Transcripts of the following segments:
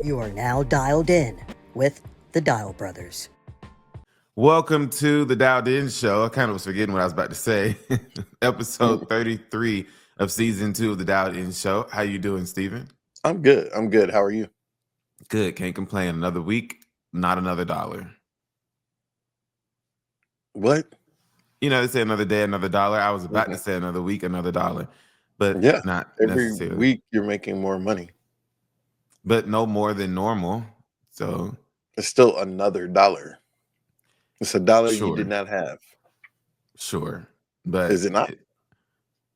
You are now dialed in with the Dial Brothers. Welcome to the Dialed In Show. I kind of was forgetting what I was about to say. Episode 33 of season 2 of the Dialed In Show. How you doing, Steven? I'm good. How are you? Good. Can't complain. Another week, not another dollar. What? You know, they say another day, another dollar. I was about to say another week, another dollar, but Yeah. not Every necessarily. week you're making more money. But no more than normal. So It's still another dollar. It's a dollar you Sure. did not have. Sure. But Is it not?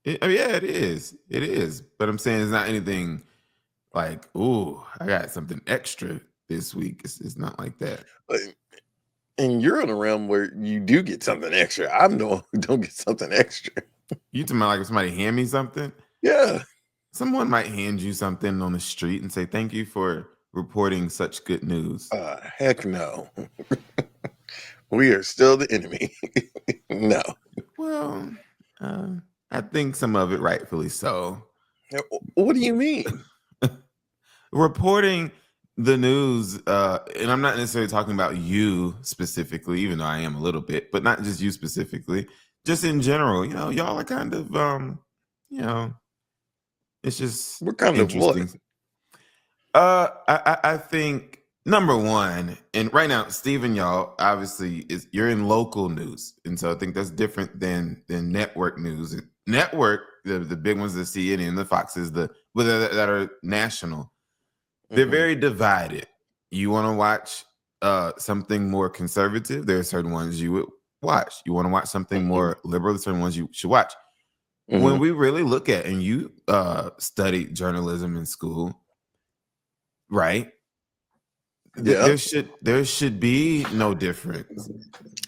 yeah, it is. It is. But I'm saying it's not anything like, ooh, I got something extra this week. It's not like that. And you're in a realm where you do get something extra. I'm the one who don't get something extra. You talking about like if somebody hand me something? Yeah. Someone might hand you something on the street and say, thank you for reporting such good news. Heck no. We are still the enemy. No. Well, I think some of it rightfully so. What do you mean? Reporting the news, and I'm not necessarily talking about you specifically, even though I am a little bit, but not just you specifically, just in general. You know, y'all are kind of, it's just What kind of what? interesting. I think number one, and right now, Steven, y'all obviously you're in local news, and so I think that's different than network news. Network, the big ones, the CNN, the Foxes, that are national. They're very divided. You want to watch something more conservative, there are certain ones you would watch. You want to watch something more liberal, certain ones you should watch. When we really look at, and you studied journalism in school, right? Yeah. There should be no difference.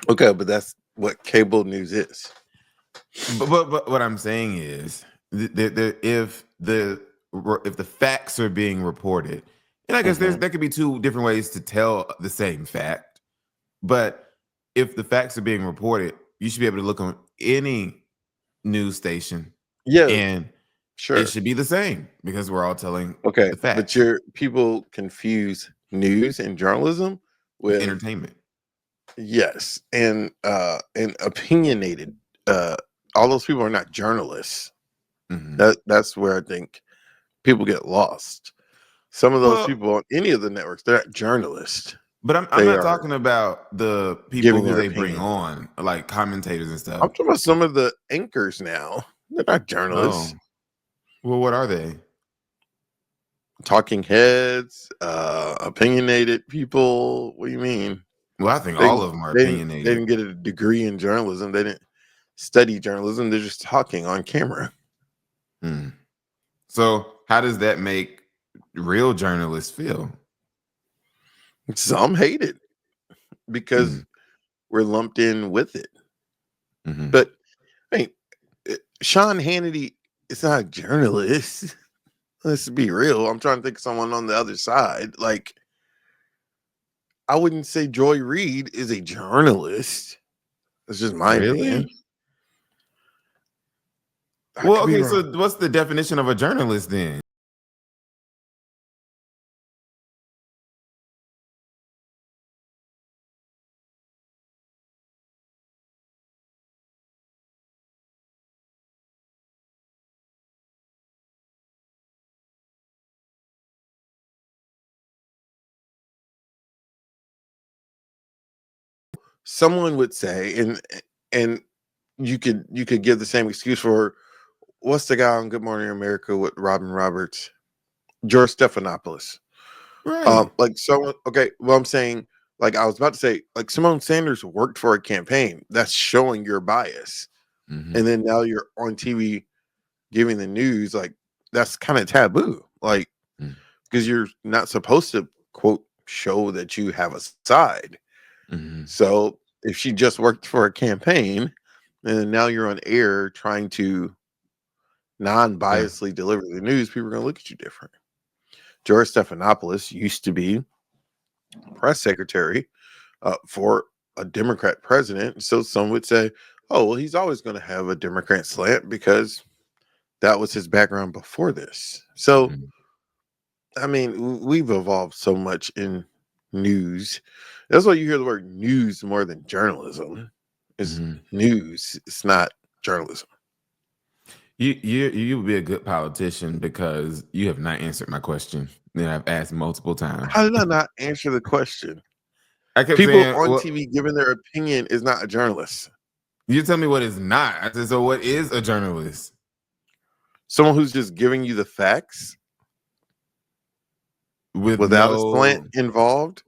Okay, but that's what cable news is. But what I'm saying is, if the facts are being reported, and I guess there could be two different ways to tell the same fact, but if the facts are being reported, you should be able to look on any news station, and Sure. it should be the same because we're all telling the facts. But people confuse news and journalism with entertainment. Yes, and opinionated. All those people are not journalists. That's where I think people get lost. Some of those people on any of the networks, they're not journalists. But I'm not talking about the people who they bring on, like commentators and stuff. I'm talking about some of the anchors now. They're not journalists. Oh. Well, what are they? Talking heads, opinionated people. What do you mean? Well, I think all of them are opinionated. They didn't get a degree in journalism. They didn't study journalism. They're just talking on camera. So how does that make real journalists feel? Some hate it because we're lumped in with it. But I mean, Sean Hannity is not a journalist. Let's be real. I'm trying to think of someone on the other side. Like, I wouldn't say Joy Reid is a journalist. That's just my opinion. Well, okay, so what's the definition of a journalist then? Someone would say, and you could give the same excuse for what's the guy on Good Morning America with Robin Roberts, George Stephanopoulos. Right. Like someone. Okay, well, I'm saying, like I was about to say, like Simone Sanders worked for a campaign. That's showing your bias, and then now you're on TV giving the news. Like that's kind of taboo. Like because you're not supposed to quote show that you have a side. So if she just worked for a campaign and now you're on air trying to non-biasedly deliver the news, people are going to look at you different. George Stephanopoulos used to be press secretary for a Democrat president. So some would say, oh, well, he's always going to have a Democrat slant because that was his background before this. So I mean, we've evolved so much in news. That's why you hear the word news more than journalism. It's Mhm. news. It's not journalism. You would be a good politician because you have not answered my question that I've asked multiple times. How did I not answer the question? I kept People saying, on "Well, TV giving their opinion is not a journalist. you tell me what is not." I said, "So what is a journalist?" Someone who's just giving you the facts With without a slant no, involved.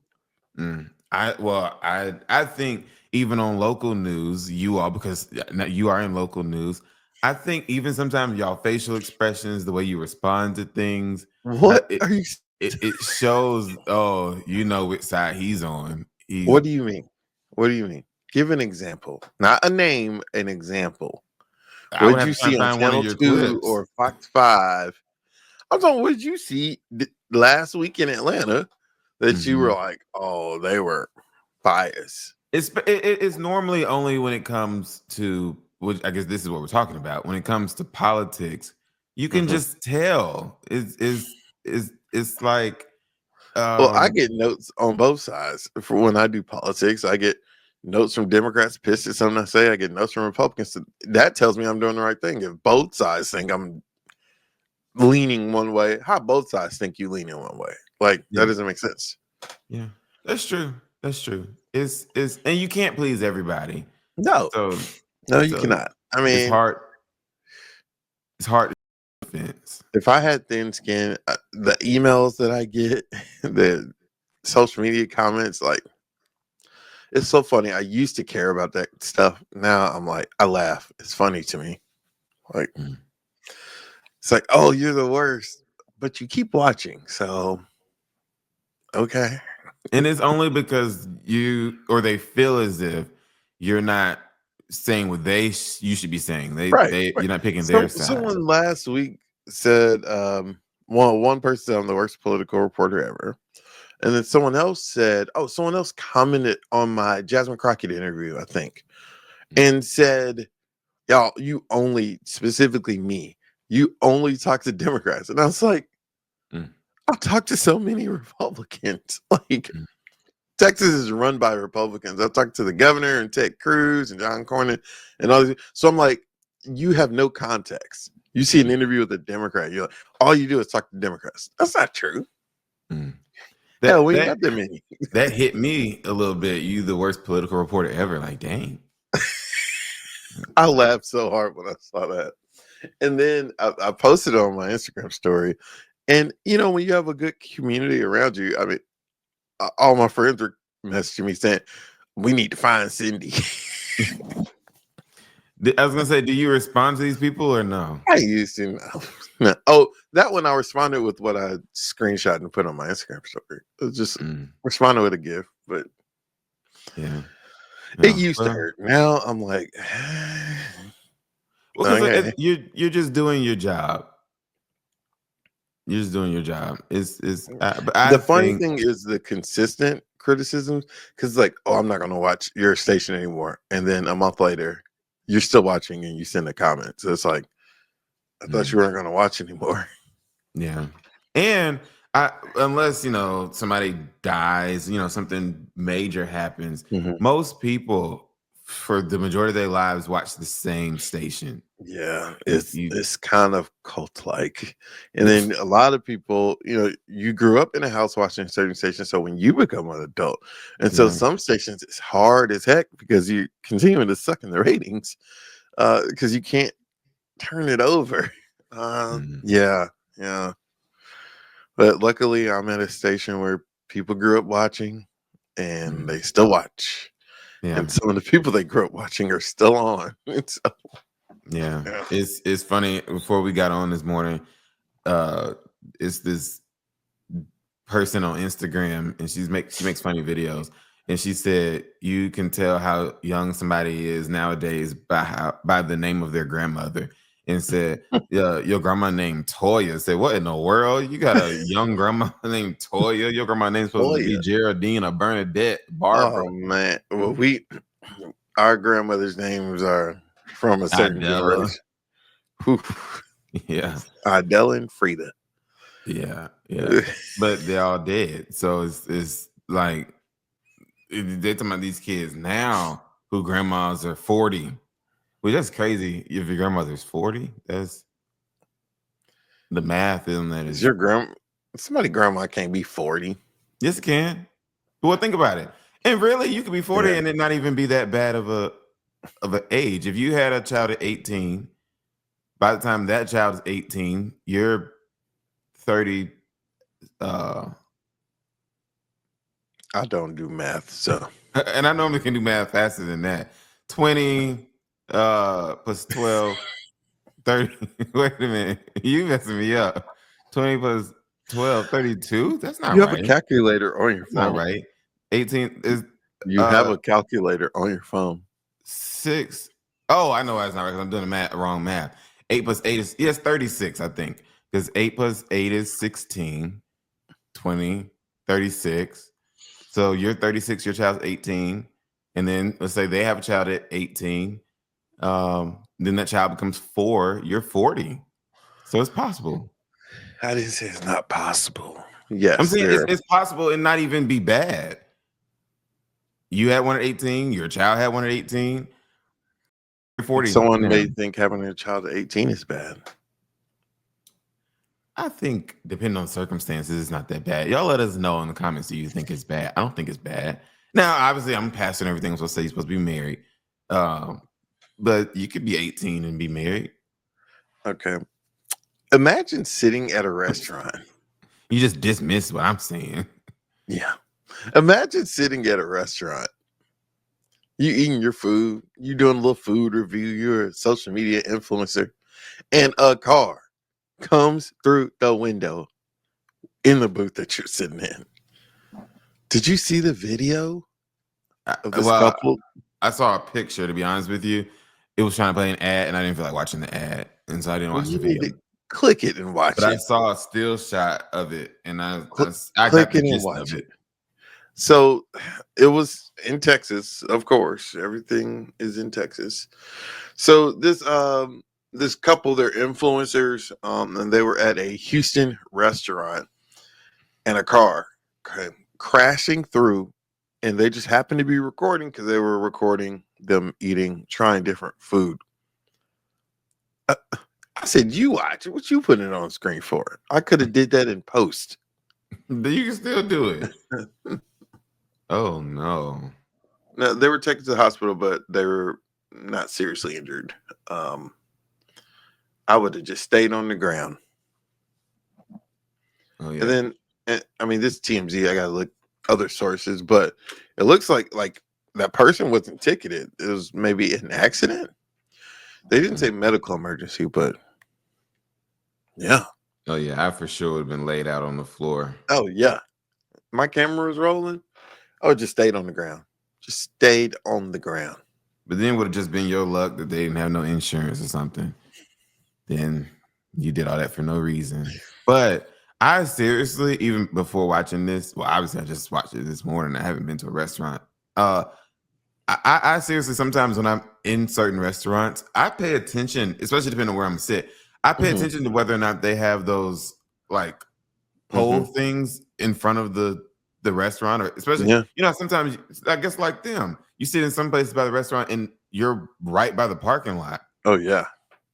I think even on local news, you all because you are in local news. I think even sometimes y'all facial expressions, the way you respond to things, uh, What it are you? it shows. Oh, you know which side he's on. He's What do you mean? What do you mean? Give an example, not a name. An example. I What would did have you to try and see on find one of Channel your 2 clips. or Fox 5? I'm talking, what did you see last week in Atlanta that you were Mhm. like, oh, they were biased? It's normally only when it comes to, which I guess this is what we're talking about. When it comes to politics, you can Mhm. just tell. It's like Well, I um get notes on both sides. For when I do politics, I get notes from Democrats pissed at something I say. I get notes from Republicans. That tells me I'm doing the right thing. If both sides think I'm leaning one way, how both sides think you leaning one way? Like, that yeah, doesn't make sense. yeah. That's true. That's true. It's and you can't please everybody. No, So no, you so cannot. I it's mean, hard. It's hard to defense. if I had thin skin, the emails that I get, the social media comments, like, it's so funny. I used to care about that stuff. Now I'm like, I laugh. It's funny to me. Like, Mm. it's like, oh, you're the worst, but you keep watching. So, okay. And it's only because you or they feel as if you're not saying what you should be saying. Right. They Right. you're not picking their So, side. someone last week said, well, one person said I'm the worst political reporter ever. And then someone else said, oh, someone else commented on my Jasmine Crockett interview, I think, Mm, and said, y'all, you only, specifically me, you only talk to Democrats. And I was like, mm, I've talked to so many Republicans. Like, mm, Texas is run by Republicans. I've talked to the governor and Ted Cruz and John Cornyn and all these. So I'm like, you have no context. You see an mm, interview with a Democrat, you're like, all you do is talk to Democrats. That's not true. mm. Hell, That we ain't that got that many. that hit me a little bit. You the worst political reporter ever. Like, dang. I laughed so hard when I saw that. And then I posted it on my Instagram story. And, you know, when you have a good community around you, I mean, all my friends were messaging me saying, we need to find Cindy. I was gonna say, do you respond to these people or no? I used to know. No. Oh, that one I responded with what I screenshot and put on my Instagram story. It was just Mm, responded with a GIF, but yeah. it No. used to Well, hurt. Now I'm like, because okay. you're just doing your job. You're just doing your job. But I The funny think thing is the consistent criticisms, because like, oh, I'm not gonna watch your station anymore, and then a month later, you're still watching and you send a comment. So it's like, I thought mm, you weren't gonna watch anymore. yeah. And unless somebody dies, something major happens, Mhm. most people for the majority of their lives watch the same station. Yeah, You it's kind of cult like, and then a lot of people, you know, you grew up in a house watching certain stations, so when you become an adult, and so yeah. some stations it's hard as heck because you continuing to suck in the ratings, because you can't turn it over. Mm, Yeah, yeah. But luckily, I'm at a station where people grew up watching, and mm, they still watch, yeah. and some of the people they grew up watching are still on. And so, Yeah. yeah. It's funny. Before we got on this morning, uh it's this person on Instagram, and she makes funny videos, and she said you can tell how young somebody is nowadays by the name of their grandmother, and said, yeah, your grandma named Toya. Said, what in the world? You got a young grandma named Toya? Your grandma name's supposed Oh to be yeah. Geraldine or Bernadette, Barbara, Oh man. Well, our grandmother's names are from a certain Idella. generation. Whew. Yeah. Idella and Frida. Yeah, yeah. But they're all dead. So it's like they're talking about these kids now who grandmas are 40. Well, that's crazy. If your grandmother's 40, that's the math in that Is is your somebody grandma can't be 40? yes, it can. Well, think about it. And really, you could be 40 Yeah. and it not even be that bad of an age. If you had a child at 18, by the time that child is 18, you're 30. I don't do math, so And I normally can do math faster than that. 20 plus 12, 30. Wait a minute. You messing me up. 20 plus 12, 32? That's not you have a right. calculator on your That's not phone. right. 18 is You have a calculator on your phone. 6. Oh, I know why it's not right. 'Cause I'm doing the wrong math. 8 plus 8 is, yes, 36, I think. Because 8 plus 8 is 16, 20, 36. So you're 36, your child's 18. And then let's say they have a child at 18. Then that child becomes 4, you're 40. So it's possible. I didn't say it's not possible. I'm Yes, saying there. it's possible and not even be bad. You had one at 18, your child had one at 18, you're 40. Someone Yeah. may think having a child at 18 is bad. I think depending on circumstances, it's not that bad. Y'all let us know in the comments, do you think it's bad? I don't think it's bad. Now, obviously, I'm passing everything. I'm supposed to say you're supposed to be married. But you could be 18 and be married. Okay. Imagine sitting at a restaurant. You just dismiss what I'm saying. Yeah. Imagine sitting at a restaurant. You eating your food, you doing a little food review, you're a social media influencer, and a car comes through the window in the booth that you're sitting in. Did you see the video of this couple? I saw a picture, to be honest with you. It was trying to play an ad, and I didn't feel like watching the ad. And so I didn't watch the You need video. to click it and watch But it. I saw a still shot of it, and I Click got the it and gist watch of it. So it was in Texas, of course. Everything is in Texas. So this couple, they're influencers, and they were at a Houston restaurant, and a car came crashing through, and they just happened to be recording because they were recording them trying different food. I said, "You watch it. What you putting it on screen for? I could have did that in post." But you can still do it. Oh no. No, they were taken to the hospital, but they were not seriously injured. I would have just stayed on the ground. Oh yeah. And then, I mean, this TMZ. I gotta look other sources, but it looks like that person wasn't ticketed. It was maybe an accident. They didn't say medical emergency, but yeah. Oh yeah, I for sure would have been laid out on the floor. Oh yeah. My camera was rolling. I would just stayed on the ground. Just stayed on the ground. But then it would have just been your luck that they didn't have no insurance or something. Then you did all that for no reason. But I seriously, even before watching this, well, obviously I just watched it this morning. I haven't been to a restaurant. I seriously, sometimes when I'm in certain restaurants, I pay attention, especially depending on where I'm sit. I pay attention to whether or not they have those like pole things in front of the restaurant, or especially, sometimes I guess like them, you sit in some places by the restaurant and you're right by the parking lot. Oh yeah.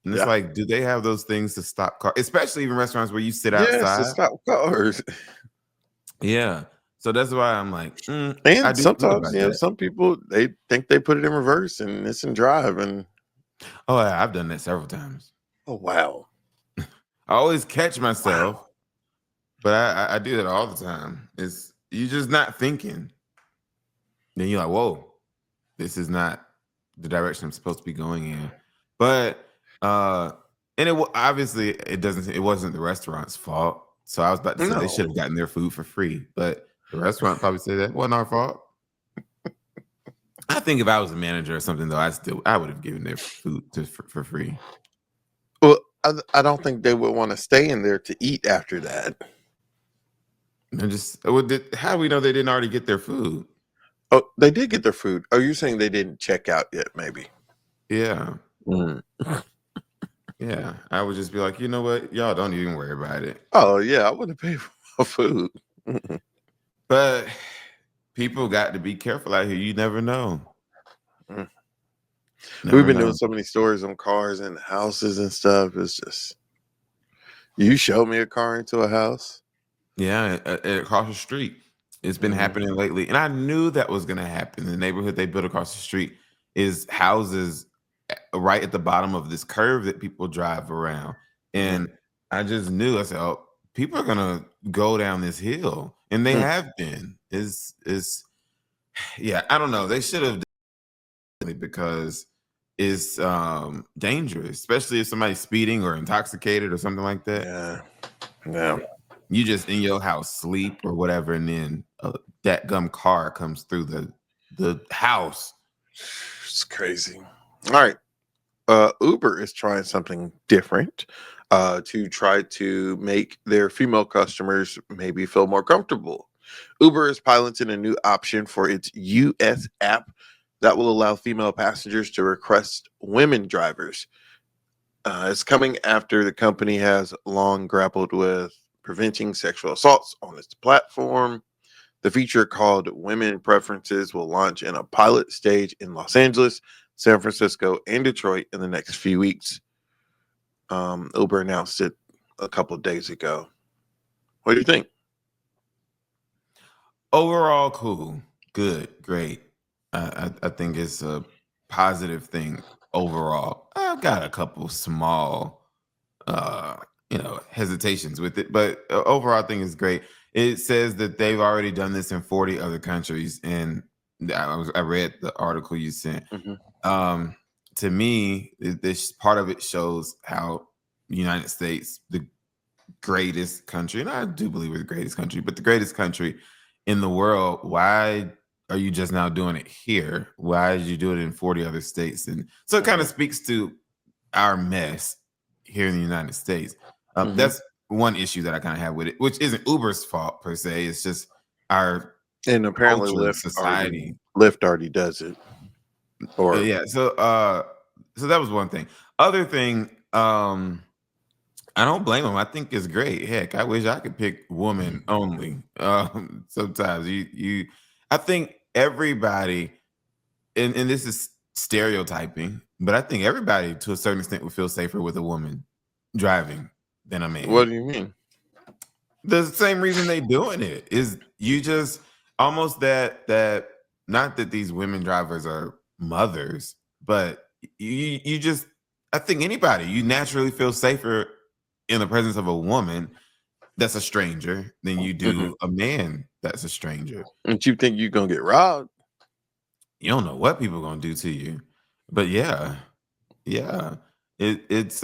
And it's like, do they have those things to stop cars, especially even restaurants where you sit outside? To stop cars. Yeah. So that's why I'm like, and I do sometimes, some people, they think they put it in reverse and it's in drive. And oh, yeah, I've done that several times. Oh wow. I always catch myself, but I do that all the time. It's you're just not thinking. Then you're like, whoa, this is not the direction I'm supposed to be going in. But and obviously it wasn't the restaurant's fault. So I was about to say they should have gotten their food for free, but the restaurant probably said that wasn't our fault. I think if I was a manager or something, though, I would have given their food for free. Well, I don't think they would want to stay in there to eat after that. And how do we know they didn't already get their food? Oh, they did get their food. Oh, you're saying they didn't check out yet? Maybe. Yeah. Yeah, I would just be like, you know what, y'all don't even worry about it. Oh yeah, I wouldn't pay for my food. But people got to be careful out here. You never know. Mm. We've Never been know. doing so many stories on cars and houses and stuff. It's just you showed me a car into a house. Yeah, across the street. It's been happening lately. And I knew that was going to happen. The neighborhood they built across the street is houses right at the bottom of this curve that people drive around. And I just knew, I said, oh, people are going to go down this hill. And they have been. Yeah, I don't know. They should have done it because it's dangerous, especially if somebody's speeding or intoxicated or something like that. Yeah. You just in your house sleep or whatever, and then that gum car comes through the house. It's crazy. All right. Uber is trying something different to try to make their female customers maybe feel more comfortable. Uber is piloting a new option for its US app that will allow female passengers to request women drivers. It's coming after the company has long grappled with preventing sexual assaults on its platform. The feature, called Women Preferences, will launch in a pilot stage in Los Angeles, San Francisco, and Detroit in the next few weeks. Uber announced it a couple of days ago. What do you think? Overall, cool, good, great. I think it's a positive thing overall. I've got a couple small, hesitations with it, but overall, I think it's great. It says that they've already done this in 40 other countries, and I read the article you sent. To me, this part of it shows how the United States, the greatest country, and I do believe we're the greatest country, but the greatest country in the world. Why are you just now doing it here? Why did you do it in 40 other states? And so it kind of speaks to our mess here in the United States. That's one issue that I kind of have with it, which isn't Uber's fault per se. It's just our And apparently culture, society. Lyft already does it. Or Yeah. So that was one thing. Other thing, I don't blame them. I think it's great. Heck, I wish I could pick woman only. Sometimes I think everybody, and this is stereotyping, but I think everybody to a certain extent would feel safer with a woman driving than a man. What do you mean? The same reason they doing it is you just almost that not that these women drivers are mothers, but you just, I think anybody, you naturally feel safer in the presence of a woman that's a stranger than you do a man that's a stranger. And you think you're gonna get robbed? You don't know what people are gonna do to you. But yeah. It's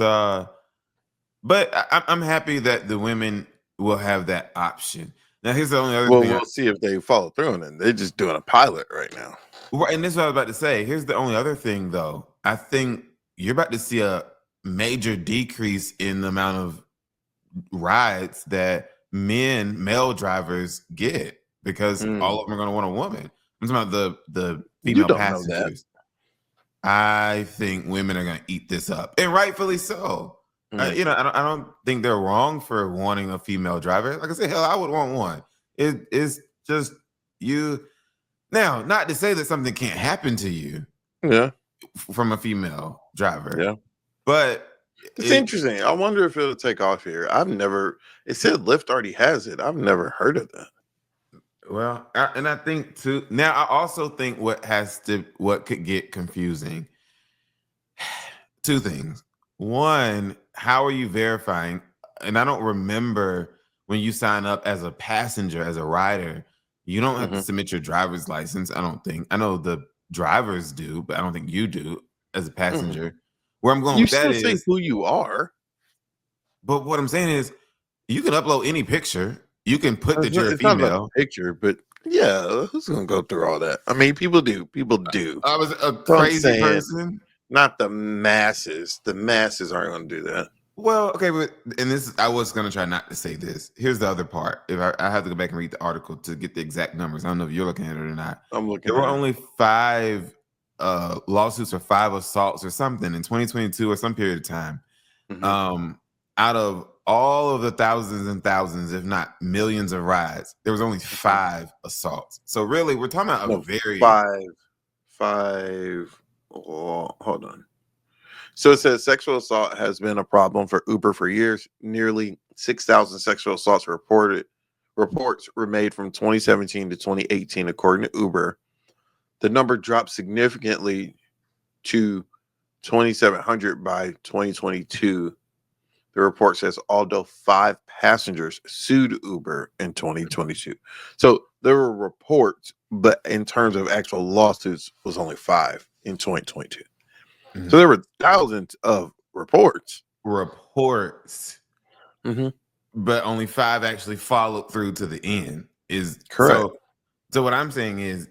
but I'm happy that the women will have that option. Now here's the only other thing. We'll see if they follow through on it. They're just doing a pilot right now. Right, and this is what I was about to say. Here's the only other thing though. I think you're about to see a major decrease in the amount of rides that male drivers get because all of them are going to want a woman. I'm talking about the female passengers. I think women are going to eat this up, and rightfully so. I don't think they're wrong for wanting a female driver. Like I said, hell, I would want one. It's just you. Now, not to say that something can't happen to you, from a female driver, but it's interesting. I wonder if it'll take off here. It said Lyft already has it. I've never heard of that. Well, I think too. Now, I also think what could get confusing. Two things. One, how are you verifying? And I don't remember when you sign up as a passenger, as a rider, you don't have to submit your driver's license. I don't think. I know the drivers do, but I don't think you do as a passenger. Where I'm going with that is, you still say who you are. But what I'm saying is, you can upload any picture. You can put that you're a female. Not about the picture, but yeah, who's gonna go through all that? I mean, people do. People do. I was a crazy person. Not the masses. The masses aren't gonna do that. Well, okay, but I was gonna try not to say this. Here's the other part. If I have to go back and read the article to get the exact numbers. I don't know if you're looking at it or not. I'm looking. There were only 5 lawsuits or 5 assaults or something in 2022 or some period of time. Out of all of the thousands and thousands, if not millions of rides, there was only 5 assaults. So really, we're talking about a very five. Oh, hold on. So it says sexual assault has been a problem for Uber for years. Nearly 6,000 sexual assaults reports were made from 2017 to 2018, according to Uber. The number dropped significantly to 2,700 by 2022. The report says although 5 passengers sued Uber in 2022. So there were reports, but in terms of actual lawsuits, was only 5 in 2022. So there were thousands of reports. But only 5 actually followed through to the end. Is correct. So what I'm saying is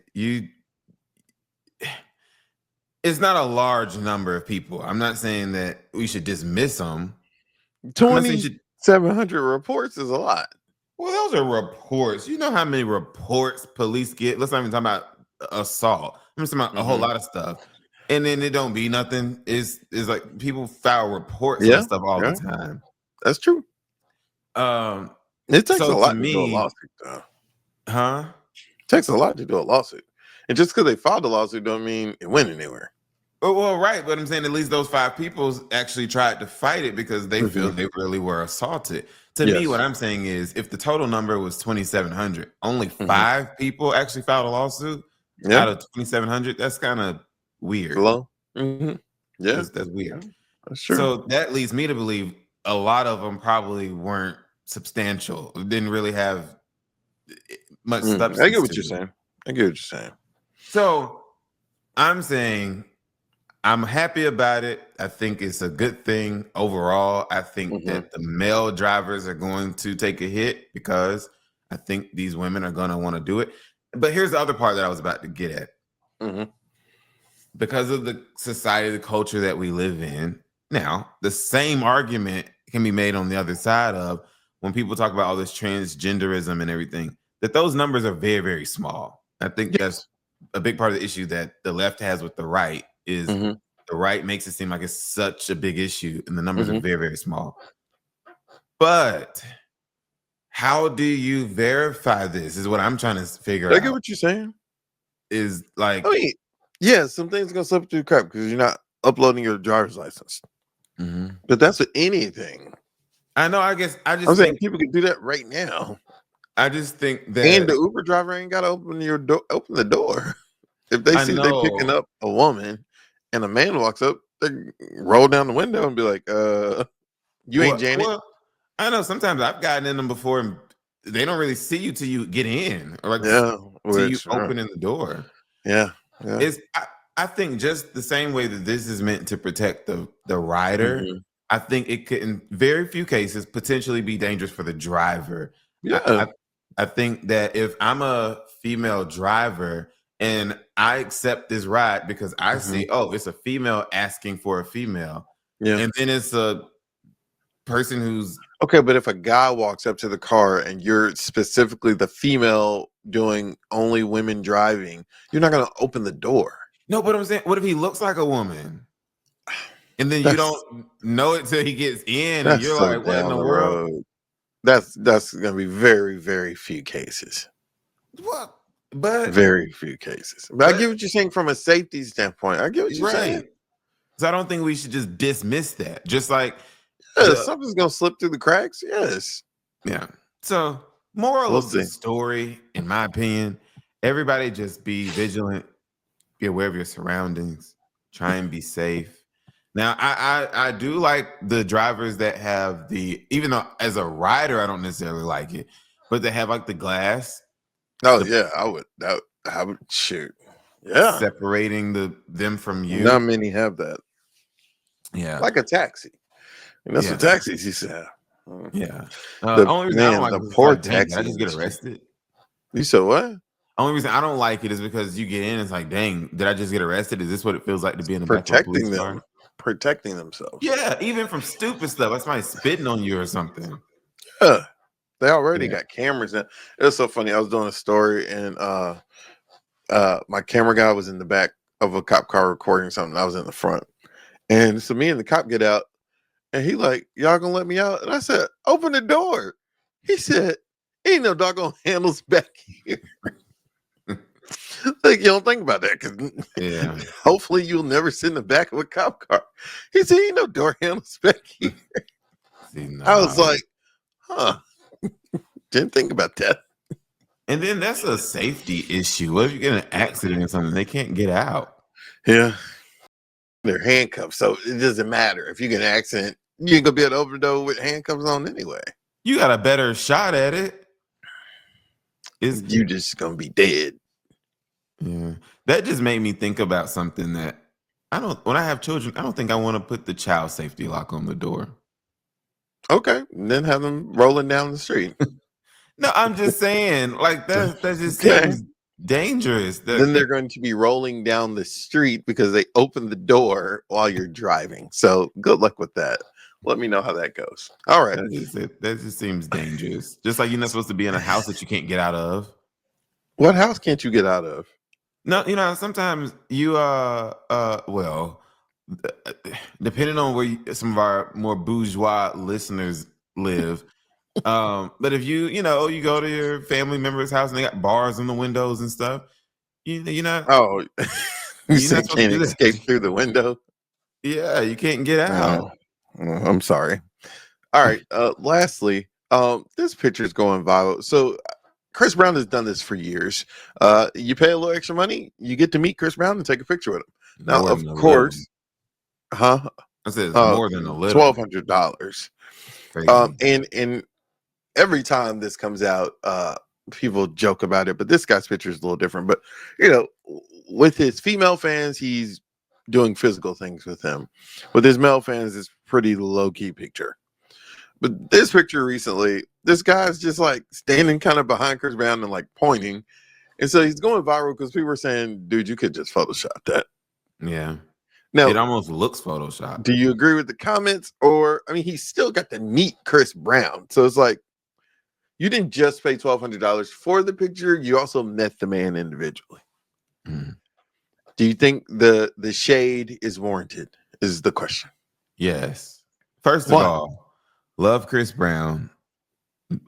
it's not a large number of people. I'm not saying that we should dismiss them. 2,700 reports is a lot. Well, those are reports. You know how many reports police get? Let's not even talk about assault. I'm just talking about a whole lot of stuff. And then it don't be nothing. Is like people file reports on stuff all the time. That's true. It takes a lot to do a lawsuit, though. Huh? It takes a lot to do a lawsuit. And just because they filed a lawsuit don't mean it went anywhere. Well, right. But I'm saying at least those 5 people actually tried to fight it because they feel they really were assaulted. To me, what I'm saying is if the total number was 2,700, only 5 people actually filed a lawsuit out of 2,700. That's kind of weird. Low. Yeah. That's weird. That's true. So that leads me to believe a lot of them probably weren't substantial. Didn't really have much substance. I get what you're saying. So I'm saying I'm happy about it. I think it's a good thing overall. I think that the male drivers are going to take a hit because I think these women are going to want to do it. But here's the other part that I was about to get at. Because of the society, the culture that we live in now, the same argument can be made on the other side of when people talk about all this transgenderism and everything, that those numbers are very, very small. I think that's a big part of the issue that the left has with the right is the right makes it seem like it's such a big issue and the numbers are very, very small. But how do you verify this is what I'm trying to figure out. I get what you're saying. Is like, some things gonna slip through the crack because you're not uploading your driver's license. But that's with anything. I know. I guess I just I'm saying think people can do that right now. I just think that, and the Uber driver ain't got to open the door. If they see they picking up a woman and a man walks up, they roll down the window and be like, "You ain't Janet." Well, I know sometimes I've gotten in them before and they don't really see you till you get in, or like till you open in the door. It's I think just the same way that this is meant to protect the rider. I think it could, in very few cases, potentially be dangerous for the driver. I think that if I'm a female driver and I accept this ride because I see, it's a female asking for a female, and then it's a person who's okay. But if a guy walks up to the car and you're specifically the female doing only women driving, you're not going to open the door. No, but I'm saying, what if he looks like a woman? And then you don't know it till he gets in, and you're like, "What in the world?" That's gonna be very, very few cases. What? But very few cases. But I get what you're saying from a safety standpoint. I get what you're saying. So I don't think we should just dismiss that. Just like something's gonna slip through the cracks. Yes. Yeah. So moral of the story, in my opinion, everybody just be vigilant, be aware of your surroundings, try and be safe. Now, I do like the drivers that have even though as a rider, I don't necessarily like it, but they have like the glass. Oh, yeah, I would shoot. Yeah. Separating them from you. Not many have that. Yeah. Like a taxi. And that's what taxis used to have. Yeah. Only reason I don't like the poor taxi. Did I just get arrested? You said what? Only reason I don't like it is because you get in, it's like, dang, did I just get arrested? Is this what it feels like to be in the back of a police car? Protecting themselves. Yeah, even from stupid stuff. Like somebody spitting on you or something. Yeah. They already got cameras in. It was so funny. I was doing a story and my camera guy was in the back of a cop car recording something. I was in the front. And so me and the cop get out And he like, y'all gonna let me out? And I said, open the door. He said, ain't no doggone handles back here. Like, you don't think about that because Yeah. hopefully you'll never sit in the back of a cop car. He said, ain't no door handles back here. See, I was nah. like, huh. Didn't think about that. And then that's a safety issue. What if you get in an accident or something? They can't get out. Yeah. They're handcuffed. So it doesn't matter. If you get in an accident, you ain't gonna be able to open the door with handcuffs on anyway. You got a better shot at it. You just gonna be dead. Yeah. That just made me think about something that when I have children, I don't think I want to put the child safety lock on the door. Okay. And then have them rolling down the street. No, I'm just saying, like that just Okay. seems dangerous. Then they're going to be rolling down the street because they opened the door while you're driving. So good luck with that. Let me know how that goes. All right. That just seems dangerous. Just like you're not supposed to be in a house that you can't get out of. What house can't you get out of? No, sometimes you well, depending on where some of our more bourgeois listeners live. But if you go to your family member's house and they got bars in the windows and stuff, you're not. Oh, you say not supposed to can't do that. escape through the window? Yeah, you can't get out. I'm sorry. All right. Lastly, this picture's going viral. So Chris Brown has done this for years. You pay a little extra money, you get to meet Chris Brown and take a picture with him. Now, More of than a course, I said it's more than a little. $1,200. Crazy. And every time this comes out, people joke about it, but this guy's picture is a little different. But with his female fans, he's doing physical things with them. With his male fans, it's pretty low-key picture. But this picture recently, this guy's just like standing kind of behind Chris Brown and like pointing. And so he's going viral because people are saying, dude, you could just Photoshop that. Yeah. Now, it almost looks Photoshopped. do you agree with the comments? Or, I mean, he's still got to meet Chris Brown. So it's like, you didn't just pay $1,200 for the picture, you also met the man individually. Mm. Do you think the shade is warranted? Is the question. Yes. First of all, love Chris Brown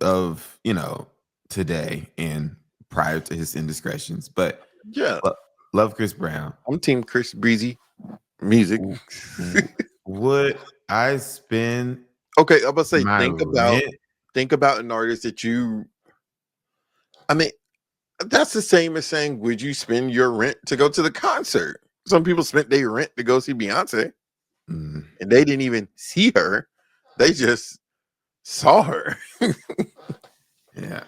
of today and prior to his indiscretions, but yeah, love Chris Brown. I'm team Chris Breezy music. Would I spend? Okay, I'm about to say think about an artist that you. I mean, that's the same as saying, would you spend your rent to go to the concert? Some people spent their rent to go see Beyonce, and they didn't even see her; they just saw her. Yeah.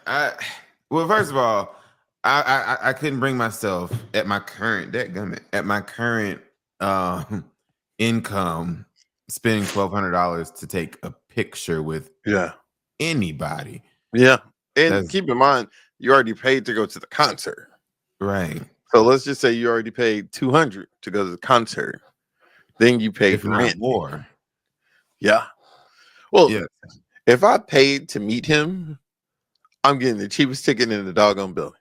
Well, first of all, I couldn't bring myself at my current income spending $1,200 to take a picture with anybody. Yeah. And keep in mind, you already paid to go to the concert. Right. So let's just say you already paid $200 to go to the concert. Then you paid if rent. Not more. Yeah. Well, if I paid to meet him, I'm getting the cheapest ticket in the doggone building.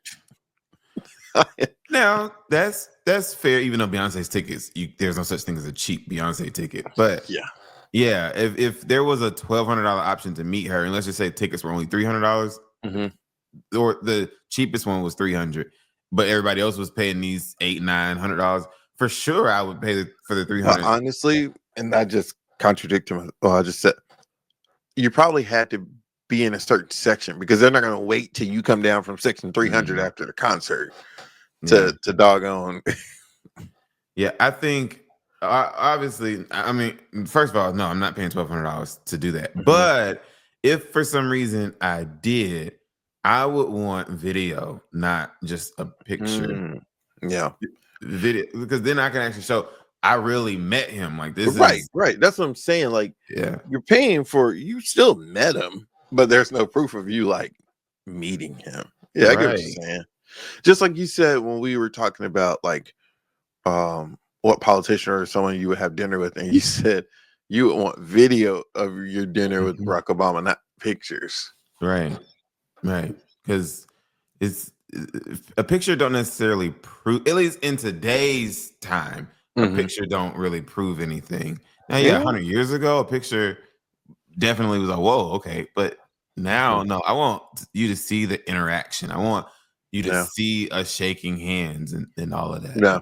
Now, that's fair, even though Beyonce's tickets, there's no such thing as a cheap Beyonce ticket. But yeah, if there was a $1,200 option to meet her, and let's just say tickets were only $300, or the cheapest one was $300, but everybody else was paying these $800-900, for sure I would pay for the $300. Honestly, and I just contradict him. Well, I just said you probably had to be in a certain section because they're not going to wait till you come down from section 300 after the concert to doggone. Yeah, I think obviously, I mean, first of all, no, I'm not paying $1,200 to do that. But if for some reason I did, I would want video, not just a picture. Yeah, video, because then I can actually show I really met him. Like this is right. That's what I'm saying. Like, you're paying for, you still met him, but there's no proof of you like meeting him. Yeah, I get what you're saying. Just like you said when we were talking about like what politician or someone you would have dinner with, and you said you would want video of your dinner with Barack Obama, not pictures. Right. Because it's a picture don't necessarily prove, at least in today's time, a picture don't really prove anything. Now, yeah, 100 years ago, a picture definitely was like, whoa, okay. But now, no, I want you to see the interaction. I want you to see us shaking hands and all of that. Yeah.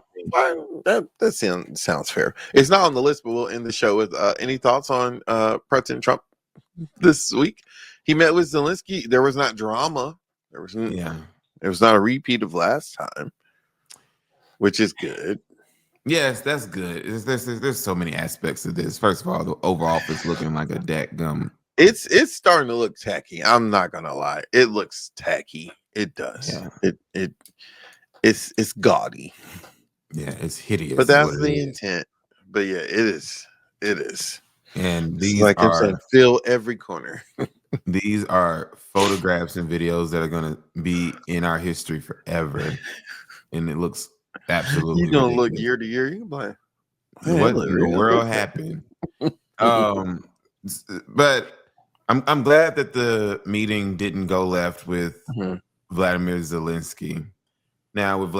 That sounds fair. It's not on the list, but we'll end the show with any thoughts on President Trump this week. He met with Zelensky. There was not drama. There was not a repeat of last time, which is good. Yes, that's good. There's so many aspects of this. First of all, the Oval Office looking like a dadgum. It's starting to look tacky. I'm not gonna lie. It looks tacky. It does. Yeah. It's gaudy. Yeah, it's hideous. But that's the intent. But yeah, it is. It is. And these like I'm saying, fill every corner. These are photographs and videos that are going to be in our history forever. And it looks absolutely You're going to look year to year. You're like, what in the world happened? But I'm glad that the meeting didn't go left with Vladimir Zelensky. Now with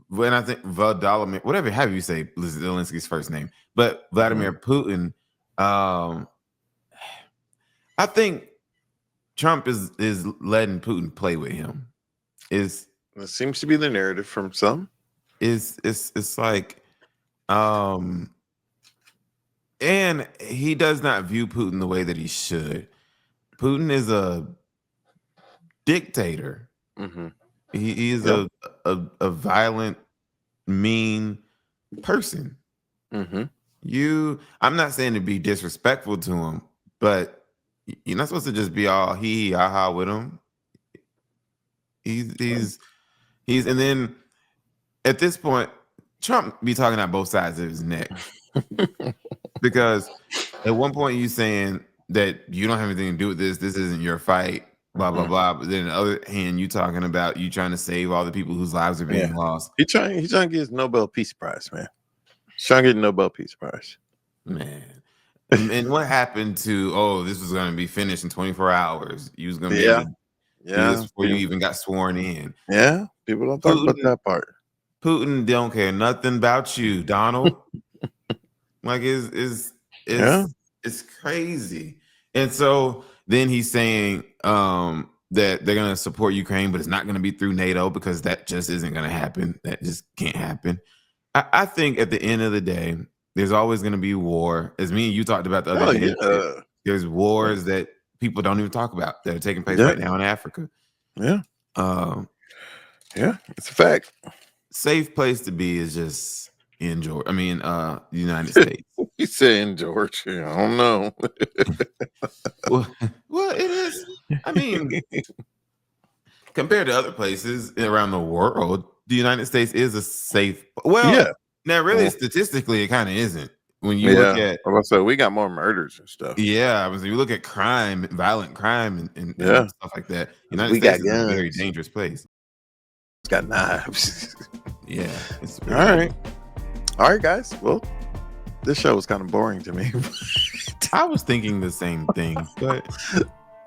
when I think Vladimir, whatever, how do you say Zelensky's first name? But Vladimir Putin, I think Trump is letting Putin play with him. It seems to be the narrative from some. It's like, and he does not view Putin the way that he should. Putin is a dictator. He is a violent, mean person. I'm not saying to be disrespectful to him, but you're not supposed to just be all hee hee ha with him. He's and then at this point, Trump be talking out both sides of his neck. Because at one point you saying that you don't have anything to do with this isn't your fight, blah blah blah. But then on the other hand, you talking about you trying to save all the people whose lives are being lost. He's trying to get his Nobel Peace Prize, man. He's trying to get a Nobel Peace Prize. Man. And what happened to this was going to be finished in 24 hours? You was going to be able to do this before you even got sworn in. Yeah, people don't talk about that part. Putin don't care nothing about you, Donald. Like it's crazy. And so then he's saying that they're going to support Ukraine, but it's not going to be through NATO because that just isn't going to happen. That just can't happen. I think at the end of the day, there's always going to be war. As me and you talked about the other day, there's wars that people don't even talk about that are taking place right now in Africa. Yeah. It's a fact. Safe place to be is just in Georgia. I mean, the United States. You saying Georgia? I don't know. well, it is. I mean, compared to other places around the world, the United States is a safe. Now, really, statistically, it kind of isn't. When you look at, we got more murders and stuff. Yeah, when you look at crime, violent crime, and stuff like that, United States is a very dangerous place. It's got knives. Yeah. All right, guys. Well, this show was kind of boring to me. I was thinking the same thing, but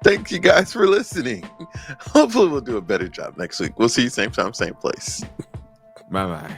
thank you guys for listening. Hopefully, we'll do a better job next week. We'll see you same time, same place. Bye-bye.